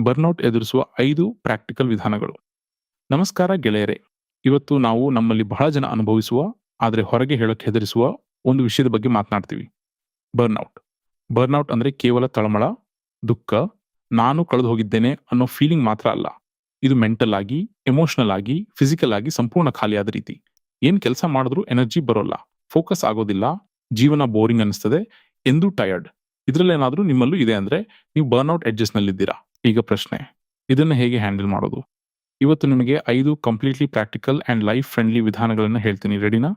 Burnout ಎದುರಿಸುವ 5 practical ವಿಧಾನಗಳು. ನಮಸ್ಕಾರ ಗೆಳೆಯರೇ. ಇವತ್ತು ನಾವು ನಮ್ಮಲ್ಲಿ ಬಹಳ ಜನ ಅನುಭವಿಸುವ, ಆದರೆ ಹೊರಗೆ ಹೇಳಕ್ಕೆ ಹೆದರಿಸುವ ಒಂದು ವಿಷಯದ ಬಗ್ಗೆ ಮಾತನಾಡ್ತೀವಿ. ಬರ್ನ್ಔಟ್. ಬರ್ನ್ಔಟ್ ಅಂದ್ರೆ ಕೇವಲ ತಳಮಳ, ದುಃಖ, ನಾನು ಕಳೆದು ಹೋಗಿದ್ದೇನೆ ಅನ್ನೋ ಫೀಲಿಂಗ್ ಮಾತ್ರ ಅಲ್ಲ. ಇದು ಮೆಂಟಲ್ ಆಗಿ, ಎಮೋಷನಲ್ ಆಗಿ, ಫಿಸಿಕಲ್ ಆಗಿ ಸಂಪೂರ್ಣ ಖಾಲಿಯಾದ ರೀತಿ. ಏನ್ ಕೆಲಸ ಮಾಡಿದ್ರೂ ಎನರ್ಜಿ ಬರೋಲ್ಲ, ಫೋಕಸ್ ಆಗೋದಿಲ್ಲ, ಜೀವನ ಬೋರಿಂಗ್ ಅನಿಸ್ತದೆ, ಎಂದೂ ಟಯರ್ಡ್. ಇದ್ರಲ್ಲೇನಾದ್ರೂ ನಿಮ್ಮಲ್ಲೂ ಇದೆ ಅಂದ್ರೆ ನೀವು ಬರ್ನ್ಔಟ್ ಎಡ್ಜಸ್ ನಲ್ಲಿದ್ದೀರಾ. ಈಗ ಪ್ರಶ್ನೆ, ಇದನ್ನ ಹೇಗೆ ಹ್ಯಾಂಡಲ್ ಮಾಡೋದು? ಇವತ್ತು ನಿಮಗೆ 5 completely practical and life friendly ವಿಧಾನಗಳನ್ನ ಹೇಳ್ತೀನಿ. ರೆಡಿನಾ?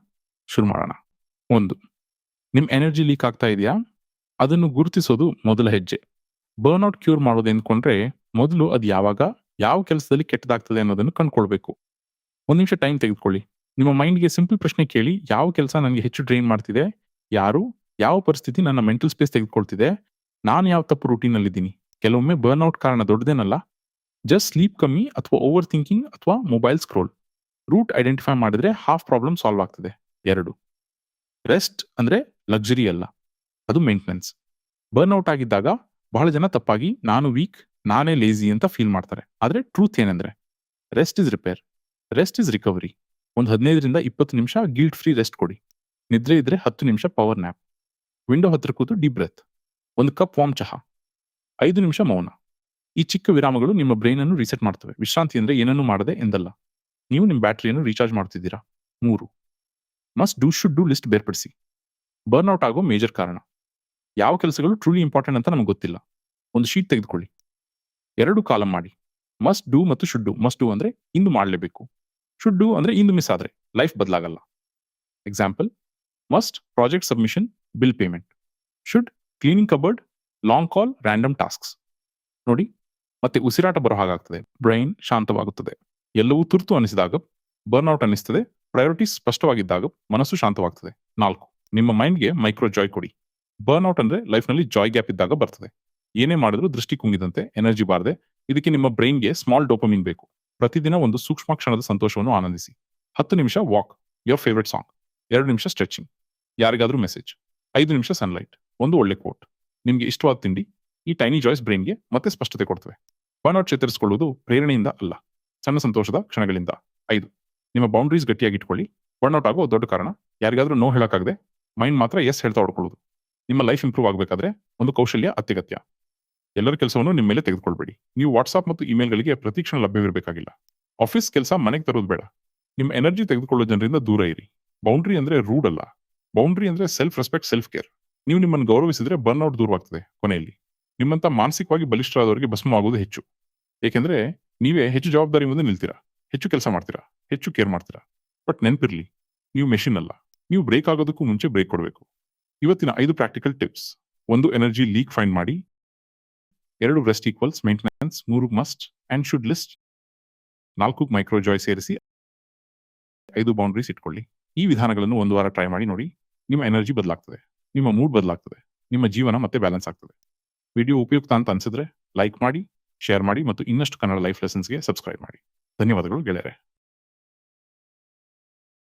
ಶುರು ಮಾಡೋಣ. 1. ನಿಮ್ ಎನರ್ಜಿ ಲೀಕ್ ಆಗ್ತಾ ಇದೆಯಾ? ಅದನ್ನು ಗುರುತಿಸೋದು ಮೊದಲ ಹೆಜ್ಜೆ. ಬರ್ನ್ಔಟ್ ಕ್ಯೂರ್ ಮಾಡೋದು ಎಂದ್ಕೊಂಡ್ರೆ ಮೊದಲು ಅದು ಯಾವಾಗ, ಯಾವ ಕೆಲಸದಲ್ಲಿ ಕೆಟ್ಟದಾಗ್ತದೆ ಅನ್ನೋದನ್ನು ಕಂಡ್ಕೊಳ್ಬೇಕು. 1 ನಿಮಿಷ ಟೈಮ್ ತೆಗೆದುಕೊಳ್ಳಿ. ನಿಮ್ಮ ಮೈಂಡ್ಗೆ ಸಿಂಪಲ್ ಪ್ರಶ್ನೆ ಕೇಳಿ, ಯಾವ ಕೆಲಸ ನನಗೆ ಹೆಚ್ಚು ಡ್ರೈನ್ ಮಾಡ್ತಿದೆ, ಯಾರು, ಯಾವ ಪರಿಸ್ಥಿತಿ ನನ್ನ ಮೆಂಟಲ್ ಸ್ಪೇಸ್ ತೆಗೆದುಕೊಳ್ತಿದೆ, ನಾನು ಯಾವ ತಪ್ಪು ರೂಟೀನ್ ಅಲ್ಲಿದ್ದೀನಿ. ಕೆಲವೊಮ್ಮೆ ಬರ್ನ್ಔಟ್ ಕಾರಣ ದೊಡ್ಡದೇನಲ್ಲ, ಜಸ್ಟ್ ಸ್ಲೀಪ್ ಕಮ್ಮಿ ಅಥವಾ ಓವರ್ ಥಿಂಕಿಂಗ್ ಅಥವಾ ಮೊಬೈಲ್ ಸ್ಕ್ರೋಲ್. ರೂಟ್ ಐಡೆಂಟಿಫೈ ಮಾಡಿದ್ರೆ ಹಾಫ್ ಪ್ರಾಬ್ಲಮ್ ಸಾಲ್ವ್ ಆಗ್ತದೆ. 2. ರೆಸ್ಟ್ ಅಂದ್ರೆ ಲಕ್ಸುರಿ ಅಲ್ಲ, ಅದು ಮೇಂಟೆನೆನ್ಸ್. ಬರ್ನ್ಔಟ್ ಆಗಿದ್ದಾಗ ಬಹಳ ಜನ ತಪ್ಪಾಗಿ ನಾನು ವೀಕ್, ನಾನೇ ಲೇಜಿ ಅಂತ ಫೀಲ್ ಮಾಡ್ತಾರೆ. ಆದ್ರೆ ಟ್ರೂತ್ ಏನಂದ್ರೆ rest is repair, rest is recovery. ಒಂದು 15ರಿಂದ 20 ನಿಮಿಷ ಗಿಲ್ಟ್ ಫ್ರೀ ರೆಸ್ಟ್ ಕೊಡಿ. ನಿದ್ರೆ ಇದ್ರೆ 10 ನಿಮಿಷ ಪವರ್ ನ್ಯಾಪ್. ವಿಂಡೋ ಹತ್ರ ಕೂತು ಡೀಪ್ ಬ್ರೆತ್. ಒಂದು ಕಪ್ ವಾರ್ಮ್ ಚಹಾ. 5 ನಿಮಿಷ ಮೌನ. ಈ ಚಿಕ್ಕ ವಿರಾಮಗಳು ನಿಮ್ಮ ಬ್ರೈನ್ ಅನ್ನು ರೀಸೆಟ್ ಮಾಡ್ತವೆ. ವಿಶ್ರಾಂತಿ ಅಂದ್ರೆ ಏನನ್ನೂ ಮಾಡದೆ ಎಂದಲ್ಲ, ನೀವು ನಿಮ್ಮ ಬ್ಯಾಟರಿಯನ್ನು ರೀಚಾರ್ಜ್ ಮಾಡ್ತಿದ್ದೀರಾ. 3. Must do should do list ಬೇರ್ಪಡಿಸಿ. ಬರ್ನ್ಔಟ್ ಆಗೋ ಮೇಜರ್ ಕಾರಣ ಯಾವ ಕೆಲಸಗಳು ಟ್ರೂಲಿ ಇಂಪಾರ್ಟೆಂಟ್ ಅಂತ ನಮಗೆ ಗೊತ್ತಿಲ್ಲ. ಒಂದು ಶೀಟ್ ತೆಗೆದುಕೊಳ್ಳಿ, 2 ಕಾಲಮ್ ಮಾಡಿ. ಮಸ್ಟ್ ಡೂ ಮತ್ತು ಶುಡ್ ಡೂ. ಮಸ್ಟ್ ಡೂ ಅಂದ್ರೆ ಇಂದು ಮಾಡಲೇಬೇಕು, ಶುಡ್ ಡೂ ಅಂದ್ರೆ ಇಂದು ಮಿಸ್ ಆದ್ರೆ ಲೈಫ್ ಬದಲಾಗಲ್ಲ. Example, must project submission, bill payment. Should cleaning cupboard, long call, random tasks. ನೋಡಿ, ಮತ್ತೆ ಉಸಿರಾಟ ಬರೋ ಹಾಗಾಗ್ತದೆ, ಬ್ರೈನ್ ಶಾಂತವಾಗುತ್ತದೆ. ಎಲ್ಲವೂ ತುರ್ತು ಅನಿಸಿದಾಗ ಬರ್ನ್ಔಟ್ ಅನಿಸ್ತದೆ, ಪ್ರಯಾರಿಟೀಸ್ ಸ್ಪಷ್ಟವಾಗಿದ್ದಾಗ ಮನಸ್ಸು ಶಾಂತವಾಗ್ತದೆ. 4. ನಿಮ್ಮ ಮೈಂಡ್ಗೆ ಮೈಕ್ರೋ ಜಾಯ್ ಕೊಡಿ. ಬರ್ನ್ಔಟ್ ಅಂದ್ರೆ ಲೈಫ್ನಲ್ಲಿ ಜಾಯ್ ಗ್ಯಾಪ್ ಇದ್ದಾಗ ಬರ್ತದೆ. ಏನೇ ಮಾಡಿದ್ರು ದೃಷ್ಟಿ ಕುಂಗಿದಂತೆ, ಎನರ್ಜಿ ಬಾರದೆ. ಇದಕ್ಕೆ ನಿಮ್ಮ ಬ್ರೈನ್ಗೆ ಸ್ಮಾಲ್ ಡೋಪಮಿನ್ ಬೇಕು. ಪ್ರತಿದಿನ ಒಂದು ಸೂಕ್ಷ್ಮ ಕ್ಷಣದ ಸಂತೋಷವನ್ನು ಆನಂದಿಸಿ. 10 ನಿಮಿಷ ವಾಕ್, ಯೋರ್ ಫೇವ್ರೆಟ್ ಸಾಂಗ್. 2 ನಿಮಿಷ ಸ್ಟ್ರೆಚಿಂಗ್, ಯಾರಿಗಾದ್ರೂ ಮೆಸೇಜ್. 5 ನಿಮಿಷ ಸನ್ಲೈಟ್, ಒಂದು ಒಳ್ಳೆ ಕೋಟ್. ನಿಮ್ಗೆ ಇಷ್ಟವಾದ ತಿಂಡಿ. ಈ ಟೈನಿ ಜಾಯ್ಸ್ ಬ್ರೈನ್ಗೆ ಮತ್ತೆ ಸ್ಪಷ್ಟತೆ ಕೊಡ್ತವೆ. ಬರ್ನ್ಔಟ್ ಚೇತರಿಸಿಕೊಳ್ಳುವುದು ಪ್ರೇರಣೆಯಿಂದ ಅಲ್ಲ, ಸಣ್ಣ ಸಂತೋಷದ ಕ್ಷಣಗಳಿಂದ. 5. ನಿಮ್ಮ ಬೌಂಡ್ರೀಸ್ ಗಟ್ಟಿಯಾಗಿ ಇಟ್ಕೊಳ್ಳಿ. ಬರ್ನ್ಔಟ್ ಆಗೋ ದೊಡ್ಡ ಕಾರಣ ಯಾರಿಗಾದ್ರೂ ನೋ ಹೇಳಕ್ಕಾಗದೆ ಮೈಂಡ್ ಮಾತ್ರ ಎಸ್ ಹೇಳ್ತಾ ಹೊಡ್ಕೊಳ್ಳೋದು. ನಿಮ್ಮ ಲೈಫ್ ಇಂಪ್ರೂವ್ ಆಗಬೇಕಾದ್ರೆ ಒಂದು ಕೌಶಲ್ಯ ಅತ್ಯಗತ್ಯ. ಎಲ್ಲರ ಕೆಲಸವನ್ನು ನಿಮ್ಮ ಮೇಲೆ ತೆಗೆದುಕೊಳ್ಬೇಡಿ. ನೀವು ವಾಟ್ಸ್ಆಪ್ ಮತ್ತು ಇಮೇಲ್ಗಳಿಗೆ ಪ್ರತಿ ಕ್ಷಣ ಲಭ್ಯವಿರಬೇಕಾಗಿಲ್ಲ. ಆಫೀಸ್ ಕೆಲಸ ಮನೆಗೆ ತರೋದು ಬೇಡ. ನಿಮ್ಮ ಎನರ್ಜಿ ತೆಗೆದುಕೊಳ್ಳೋ ಜನರಿಂದ ದೂರ ಇರಿ. ಬೌಂಡ್ರಿ ಅಂದ್ರೆ ರೂಡ್ ಅಲ್ಲ, ಬೌಂಡ್ರಿ ಅಂದ್ರೆ ಸೆಲ್ಫ್ ರೆಸ್ಪೆಕ್ಟ್, ಸೆಲ್ಫ್ ಕೇರ್. ನೀವು ನಿಮ್ಮನ್ನು ಗೌರವಿಸಿದ್ರೆ ಬರ್ನ್ಔಟ್ ದೂರವಾಗ್ತದೆ. ಕೊನೆಯಲ್ಲಿ ನಿಮ್ಮಂತ ಮಾನಸಿಕವಾಗಿ ಬಲಿಷ್ಠರಾದವರಿಗೆ ಭಸ್ಮವಾಗುವುದು ಹೆಚ್ಚು. ಏಕೆಂದ್ರೆ ನೀವೇ ಹೆಚ್ಚು ಜವಾಬ್ದಾರಿ ಮುಂದೆ ನಿಲ್ತೀರಾ, ಹೆಚ್ಚು ಕೆಲಸ ಮಾಡ್ತೀರಾ, ಹೆಚ್ಚು ಕೇರ್ ಮಾಡ್ತೀರಾ. ಬಟ್ ನೆನ್ಪಿರ್ಲಿ, ನೀವು ಮೆಷಿನ್ ಅಲ್ಲ. ನೀವು ಬ್ರೇಕ್ ಆಗೋದಕ್ಕೂ ಮುಂಚೆ ಬ್ರೇಕ್ ಕೊಡಬೇಕು. ಇವತ್ತಿನ 5 practical tips: 1. Energy leak find ಮಾಡಿ. 2. Rest equals maintenance. 3. Must and should list. 4. Micro Joy ಸೇರಿಸಿ. 5 ಬೌಂಡ್ರೀಸ್ ಇಟ್ಕೊಳ್ಳಿ. ಈ ವಿಧಾನಗಳನ್ನು 1 ವಾರ ಟ್ರೈ ಮಾಡಿ ನೋಡಿ. ನಿಮ್ಮ ಎನರ್ಜಿ ಬದಲಾಗ್ತದೆ, ನಿಮ್ಮ ಮೂಡ್ ಬದಲಾಗ್ತದೆ, ನಿಮ್ಮ ಜೀವನ ಮತ್ತೆ ಬ್ಯಾಲೆನ್ಸ್ ಆಗ್ತದೆ. ವಿಡಿಯೋ ಉಪಯುಕ್ತ ಅಂತ ಅನ್ಸಿದ್ರೆ ಲೈಕ್ ಮಾಡಿ, ಶೇರ್ ಮಾಡಿ ಮತ್ತು ಇನ್ನಷ್ಟು ಕನ್ನಡ ಲೈಫ್ ಲೆಸನ್ಸ್ಗೆ ಸಬ್ಸ್ಕ್ರೈಬ್ ಮಾಡಿ. ಧನ್ಯವಾದಗಳು ಗೆಳೆಯರೆ.